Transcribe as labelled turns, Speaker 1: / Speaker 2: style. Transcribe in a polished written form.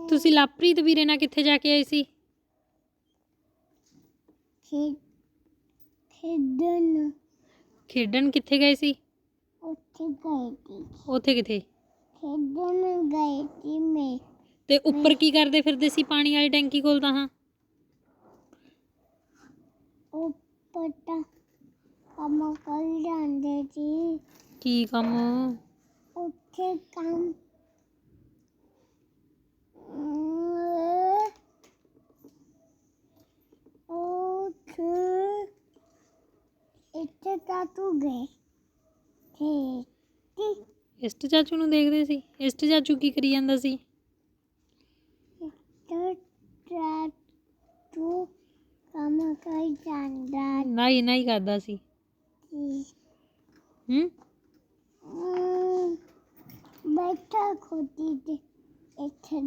Speaker 1: ਤੁਸੀਂ ਲਵਪ੍ਰੀਤ ਵੀਰੇ ਨਾਲ ਕਿੱਥੇ ਜਾ ਕੇ ਆਏ ਸੀ?
Speaker 2: ਖੇਡਣ।
Speaker 1: ਖੇਡਣ ਕਿੱਥੇ ਗਏ ਸੀ?
Speaker 2: ਉੱਥੇ ਗਏ ਸੀ।
Speaker 1: ਉੱਥੇ ਕਿੱਥੇ?
Speaker 2: ਖੇਡਣ ਗਏ ਸੀ ਮੈਂ।
Speaker 1: ਤੇ ਉੱਪਰ ਕੀ ਕਰਦੇ ਫਿਰਦੇ ਸੀ ਪਾਣੀ ਵਾਲੀ ਟੈਂਕੀ ਕੋਲ ਤਾਂ? ਹਾਂ,
Speaker 2: ਉੱਪਰ ਤਾਂ ਕੰਮ ਕਰ ਜਾਂਦੇ ਸੀ।
Speaker 1: ਕੀ ਕੰਮ?
Speaker 2: ਉੱਥੇ ਕੰਮ ਇੱਥੇ ਤਾਂ ਤੂੰ ਗਏ ਸੀ।
Speaker 1: ਇਸ਼ਟ ਚਾਚੂ ਨੂੰ ਦੇਖਦੇ ਸੀ? ਇਸ਼ਟ ਚਾਚੂ ਕੀ ਕਰੀ ਜਾਂਦਾ ਸੀ?
Speaker 2: ਤੂੰ ਕੰਮ ਕਰ ਜਾਂਦਾ
Speaker 1: ਨਾਈ ਨਾਈ ਕਰਦਾ ਸੀ।
Speaker 2: ਸੀ। ਬੈਠਾ ਖੋਤੀ ਤੇ ਇੱਥੇ